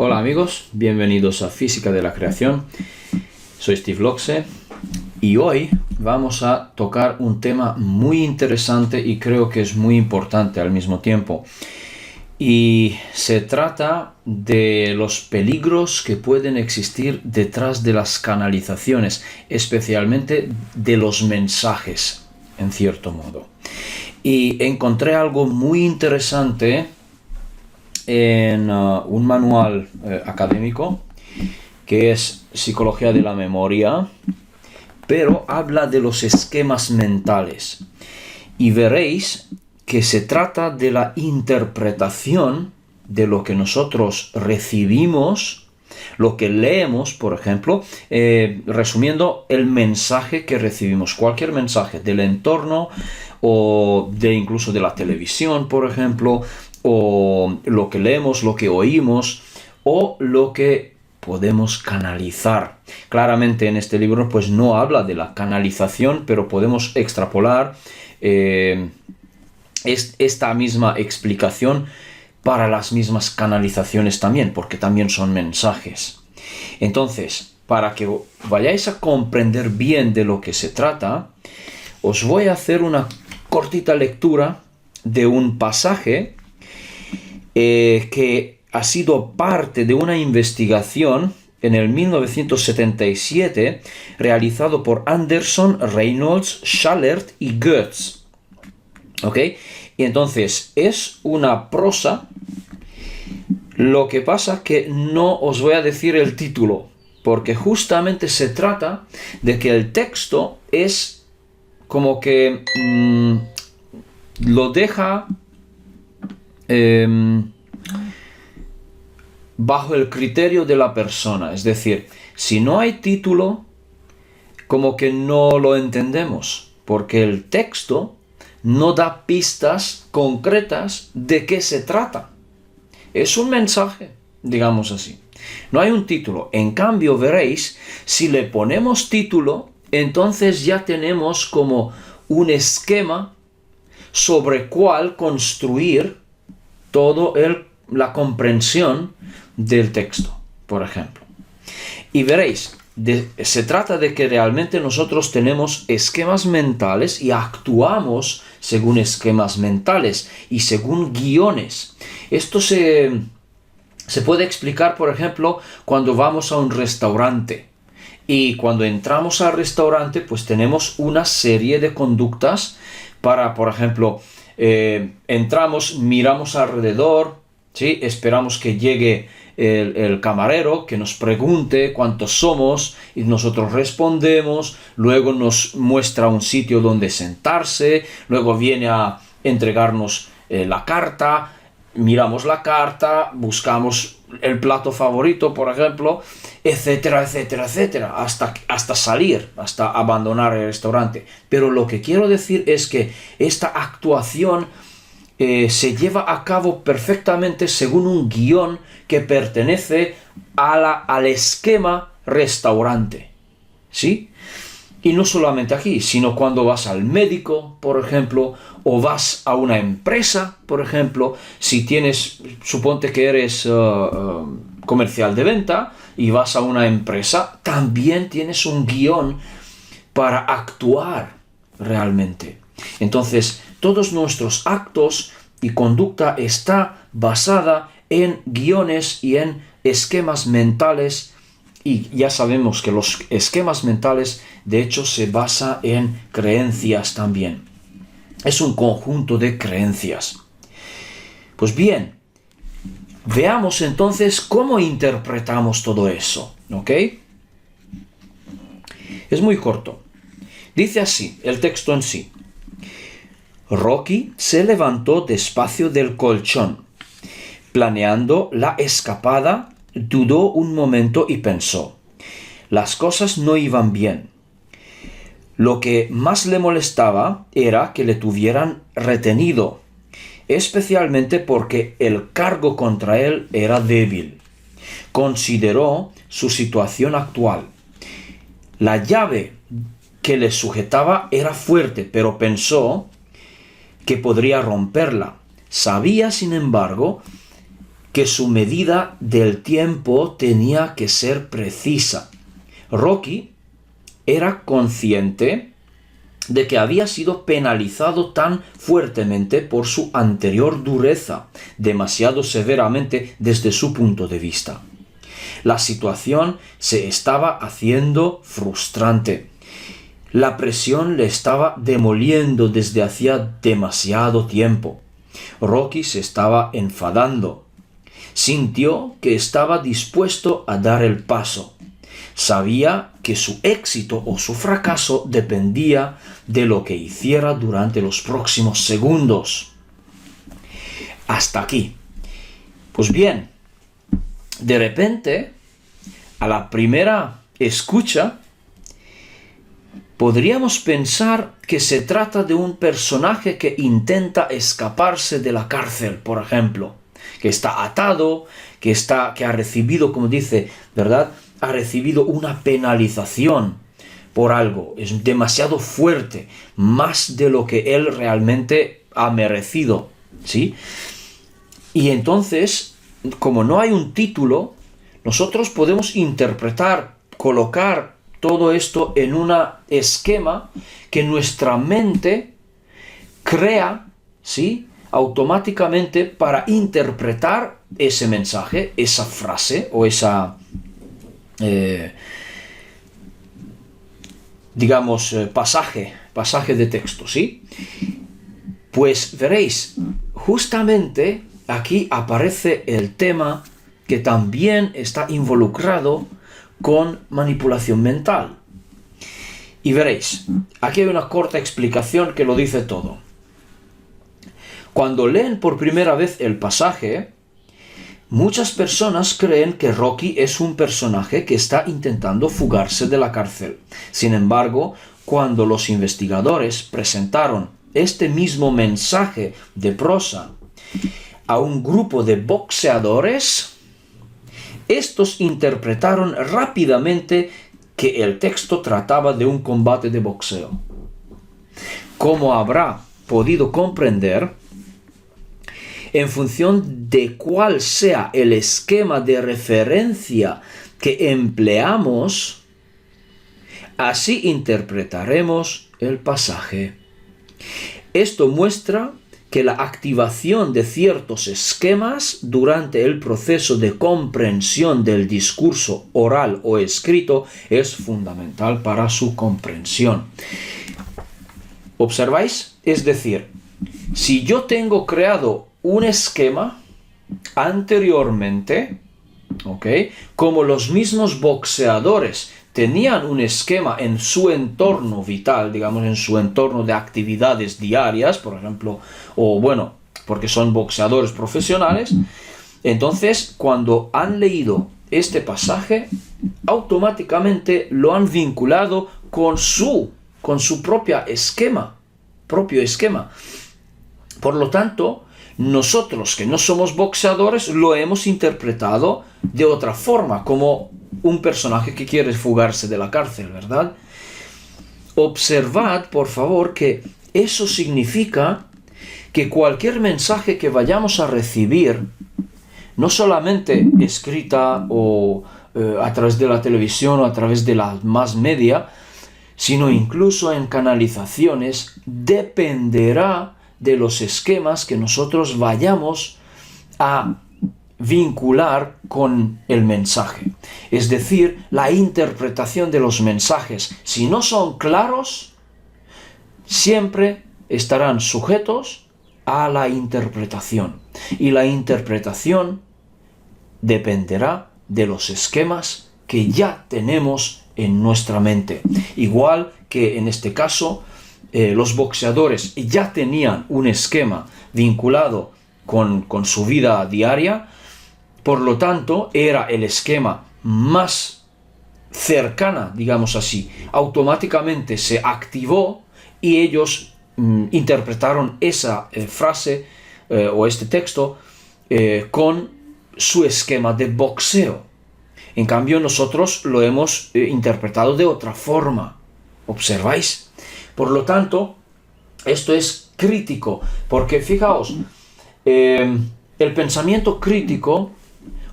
Hola amigos, bienvenidos a Física de la Creación. Soy Steve Loxe y hoy vamos a tocar un tema muy interesante y creo que es muy importante al mismo tiempo. Y se trata de los peligros que pueden existir detrás de las canalizaciones, especialmente de los mensajes, en cierto modo. Y encontré algo muy interesante en un manual académico que es Psicología de la Memoria, pero habla de los esquemas mentales. Y veréis que se trata de la interpretación de lo que nosotros recibimos, lo que leemos, por ejemplo, resumiendo el mensaje que recibimos, cualquier mensaje del entorno o incluso de la televisión, por ejemplo, o lo que leemos, lo que oímos o lo que podemos canalizar. Claramente en este libro pues no habla de la canalización, pero podemos extrapolar esta misma explicación para las mismas canalizaciones también, porque también son mensajes. Entonces, para que vayáis a comprender bien de lo que se trata, os voy a hacer una cortita lectura de un pasaje que ha sido parte de una investigación en el 1977 realizado por Anderson, Reynolds, Schallert y Goetz. ¿Ok? Y entonces es una prosa. Lo que pasa que no os voy a decir el título, porque justamente se trata de que el texto es como que lo deja bajo el criterio de la persona. Es decir, si no hay título, como que no lo entendemos, porque el texto no da pistas concretas de qué se trata. Es un mensaje, digamos así. No hay un título. En cambio, veréis, si le ponemos título, entonces ya tenemos como un esquema sobre cuál construir toda la comprensión del texto, por ejemplo. Y veréis, se trata de que realmente nosotros tenemos esquemas mentales y actuamos según esquemas mentales y según guiones. Esto se puede explicar, por ejemplo, cuando vamos a un restaurante. Y cuando entramos al restaurante, pues tenemos una serie de conductas para, por ejemplo, entramos, miramos alrededor, ¿sí? Esperamos que llegue el camarero, que nos pregunte cuántos somos y nosotros respondemos, luego nos muestra un sitio donde sentarse, luego viene a entregarnos la carta, miramos la carta, buscamos el plato favorito, por ejemplo, etcétera, etcétera, etcétera, hasta salir, hasta abandonar el restaurante. Pero lo que quiero decir es que esta actuación se lleva a cabo perfectamente según un guión que pertenece al esquema restaurante, ¿sí? Y no solamente aquí, sino cuando vas al médico, por ejemplo, o vas a una empresa, por ejemplo, si tienes, suponte que eres comercial de venta y vas a una empresa, también tienes un guión para actuar realmente. Entonces, todos nuestros actos y conducta está basada en guiones y en esquemas mentales, y ya sabemos que los esquemas mentales de hecho se basa en creencias también. Es un conjunto de creencias. Pues bien, veamos entonces cómo interpretamos todo eso, ¿ok? Es muy corto. Dice así, el texto en sí. Rocky se levantó despacio del colchón. Planeando la escapada, dudó un momento y pensó. Las cosas no iban bien. Lo que más le molestaba era que le tuvieran retenido, especialmente porque el cargo contra él era débil. Consideró su situación actual. La llave que le sujetaba era fuerte, pero pensó que podría romperla. Sabía, sin embargo, que su medida del tiempo tenía que ser precisa. Rocky era consciente de que había sido penalizado tan fuertemente por su anterior dureza, demasiado severamente desde su punto de vista. La situación se estaba haciendo frustrante. La presión le estaba demoliendo desde hacía demasiado tiempo. Rocky se estaba enfadando. Sintió que estaba dispuesto a dar el paso. Sabía que su éxito o su fracaso dependía de lo que hiciera durante los próximos segundos. Hasta aquí. Pues bien, de repente, a la primera escucha, podríamos pensar que se trata de un personaje que intenta escaparse de la cárcel, por ejemplo, que está atado, que ha recibido, como dice, ¿verdad?, ha recibido una penalización por algo, es demasiado fuerte, más de lo que él realmente ha merecido, ¿sí? Y entonces, como no hay un título, nosotros podemos interpretar, colocar todo esto en un esquema que nuestra mente crea, ¿sí?, automáticamente para interpretar ese mensaje, esa frase o esa pasaje de texto, ¿sí? Pues veréis, justamente aquí aparece el tema que también está involucrado con manipulación mental. Y veréis, aquí hay una corta explicación que lo dice todo. Cuando leen por primera vez el pasaje, muchas personas creen que Rocky es un personaje que está intentando fugarse de la cárcel. Sin embargo, cuando los investigadores presentaron este mismo mensaje de prosa a un grupo de boxeadores, estos interpretaron rápidamente que el texto trataba de un combate de boxeo. Como habrá podido comprender, en función de cuál sea el esquema de referencia que empleamos, así interpretaremos el pasaje. Esto muestra que la activación de ciertos esquemas durante el proceso de comprensión del discurso oral o escrito es fundamental para su comprensión. ¿Observáis? Es decir, si yo tengo creado un esquema anteriormente, ¿ok?, como los mismos boxeadores tenían un esquema en su entorno vital, digamos, en su entorno de actividades diarias, por ejemplo, o bueno, porque son boxeadores profesionales, entonces cuando han leído este pasaje, automáticamente lo han vinculado con su propio esquema. Por lo tanto, nosotros que no somos boxeadores lo hemos interpretado de otra forma, como un personaje que quiere fugarse de la cárcel, ¿verdad? Observad, por favor, que eso significa que cualquier mensaje que vayamos a recibir, no solamente escrita o a través de la televisión o a través de la más media, sino incluso en canalizaciones, dependerá de los esquemas que nosotros vayamos a vincular con el mensaje. Es decir, la interpretación de los mensajes, si no son claros, siempre estarán sujetos a la interpretación. Y la interpretación dependerá de los esquemas que ya tenemos en nuestra mente. Igual que en este caso, los boxeadores ya tenían un esquema vinculado con su vida diaria, por lo tanto, era el esquema más cercana, digamos así. Automáticamente se activó y ellos interpretaron esa frase o este texto con su esquema de boxeo. En cambio, nosotros lo hemos interpretado de otra forma. ¿Observáis? Por lo tanto, esto es crítico, porque fijaos, el pensamiento crítico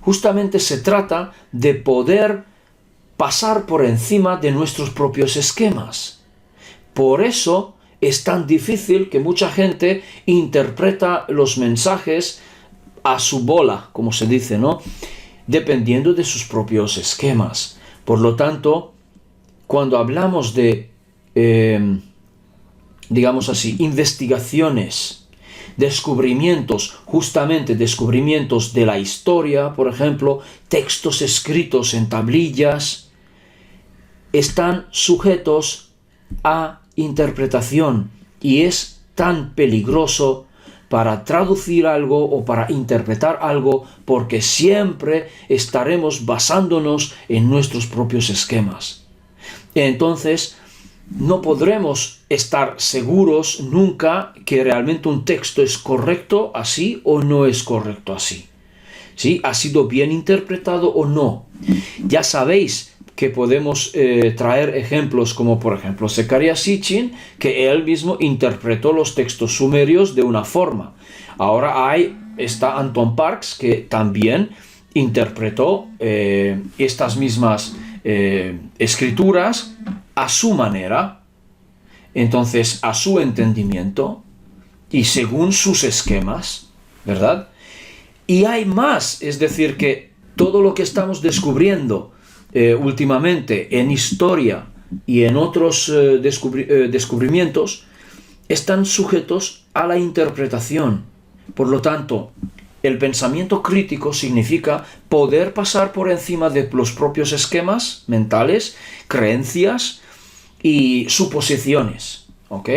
justamente se trata de poder pasar por encima de nuestros propios esquemas. Por eso es tan difícil que mucha gente interpreta los mensajes a su bola, como se dice, ¿no? Dependiendo de sus propios esquemas. Por lo tanto, cuando hablamos de, digamos así, investigaciones, descubrimientos, justamente descubrimientos de la historia, por ejemplo, textos escritos en tablillas, están sujetos a interpretación y es tan peligroso para traducir algo o para interpretar algo porque siempre estaremos basándonos en nuestros propios esquemas. Entonces, no podremos estar seguros nunca que realmente un texto es correcto así o no es correcto así. ¿Sí? ¿Ha sido bien interpretado o no? Ya sabéis que podemos traer ejemplos como por ejemplo Zecarías Sitchin, que él mismo interpretó los textos sumerios de una forma. Ahora está Anton Parks, que también interpretó estas mismas escrituras a su manera, entonces a su entendimiento y según sus esquemas, ¿verdad? Y hay más, es decir, que todo lo que estamos descubriendo últimamente en historia y en otros descubrimientos están sujetos a la interpretación. Por lo tanto, el pensamiento crítico significa poder pasar por encima de los propios esquemas mentales, creencias y suposiciones. ¿Ok?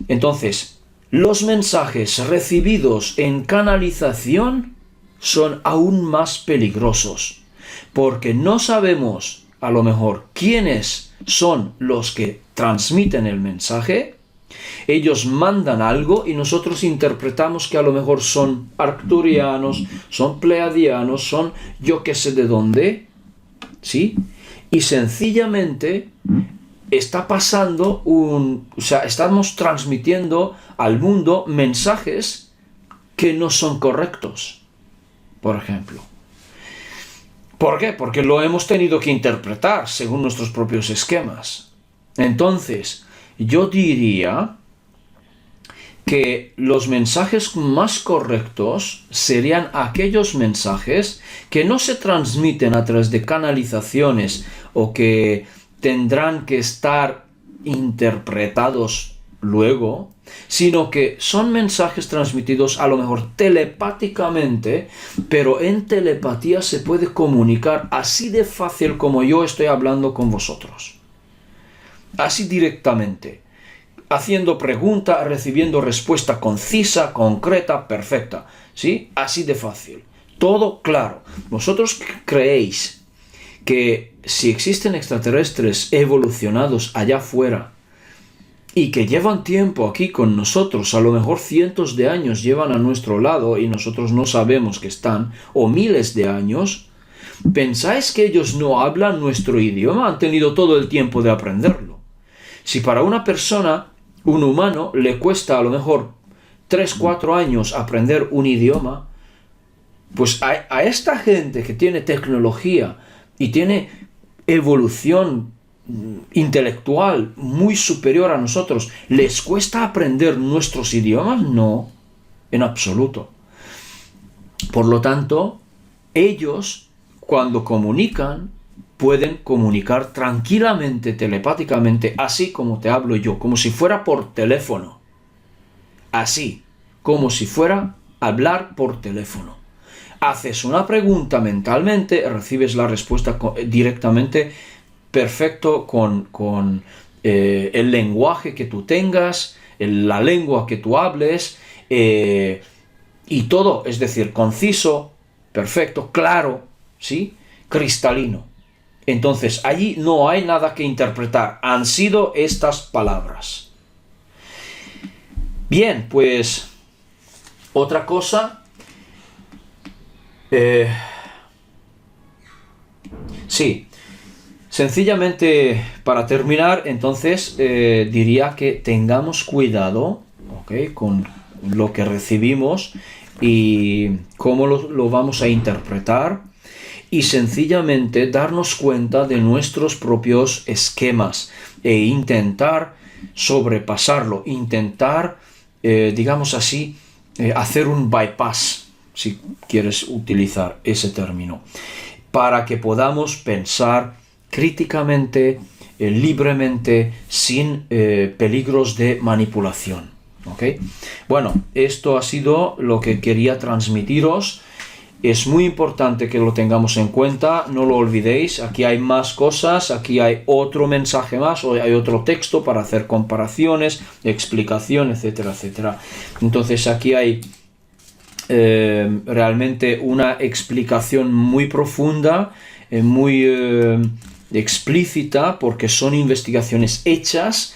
Entonces, los mensajes recibidos en canalización son aún más peligrosos, porque no sabemos a lo mejor quiénes son los que transmiten el mensaje. Ellos mandan algo y nosotros interpretamos que a lo mejor son arcturianos, son pleiadianos, son yo qué sé de dónde, ¿sí? Y sencillamente está pasando estamos transmitiendo al mundo mensajes que no son correctos, por ejemplo. ¿Por qué? Porque lo hemos tenido que interpretar según nuestros propios esquemas. Entonces, yo diría que los mensajes más correctos serían aquellos mensajes que no se transmiten a través de canalizaciones o que tendrán que estar interpretados luego, sino que son mensajes transmitidos a lo mejor telepáticamente, pero en telepatía se puede comunicar así de fácil como yo estoy hablando con vosotros. Así directamente, haciendo pregunta, recibiendo respuesta concisa, concreta, perfecta, ¿sí? Así de fácil. Todo claro. ¿Vosotros creéis que si existen extraterrestres evolucionados allá afuera y que llevan tiempo aquí con nosotros, a lo mejor cientos de años llevan a nuestro lado y nosotros no sabemos que están, o miles de años, pensáis que ellos no hablan nuestro idioma? Han tenido todo el tiempo de aprenderlo. Si para una persona, un humano, le cuesta a lo mejor 3-4 años aprender un idioma, pues a esta gente que tiene tecnología y tiene evolución intelectual muy superior a nosotros, ¿les cuesta aprender nuestros idiomas? No, en absoluto. Por lo tanto, ellos, cuando comunican, pueden comunicar tranquilamente, telepáticamente, así como te hablo yo, como si fuera por teléfono. Así, como si fuera hablar por teléfono. Haces una pregunta mentalmente, recibes la respuesta directamente, perfecto, con el lenguaje que tú tengas, la lengua que tú hables, y todo, es decir, conciso, perfecto, claro, ¿sí? Cristalino. Entonces, allí no hay nada que interpretar, han sido estas palabras. Bien, pues, otra cosa. Sí, sencillamente para terminar, entonces diría que tengamos cuidado, ¿okay?, con lo que recibimos y cómo lo vamos a interpretar, y sencillamente darnos cuenta de nuestros propios esquemas e intentar sobrepasarlo, intentar, digamos así, hacer un bypass, si quieres utilizar ese término, para que podamos pensar críticamente, libremente, sin peligros de manipulación. ¿Okay? Bueno, esto ha sido lo que quería transmitiros. Es muy importante que lo tengamos en cuenta, no lo olvidéis. Aquí hay más cosas, aquí hay otro mensaje más, o hay otro texto para hacer comparaciones, explicación, etcétera, etcétera. Entonces aquí hay realmente una explicación muy profunda, muy explícita, porque son investigaciones hechas,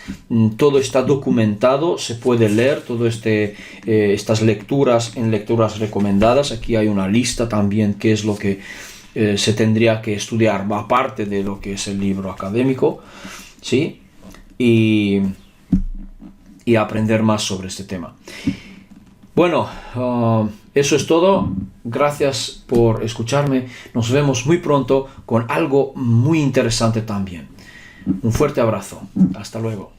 todo está documentado, se puede leer todo estas lecturas en lecturas recomendadas. Aquí hay una lista también qué es lo que se tendría que estudiar aparte de lo que es el libro académico, ¿sí? Y aprender más sobre este tema. Bueno, eso es todo. Gracias por escucharme. Nos vemos muy pronto con algo muy interesante también. Un fuerte abrazo. Hasta luego.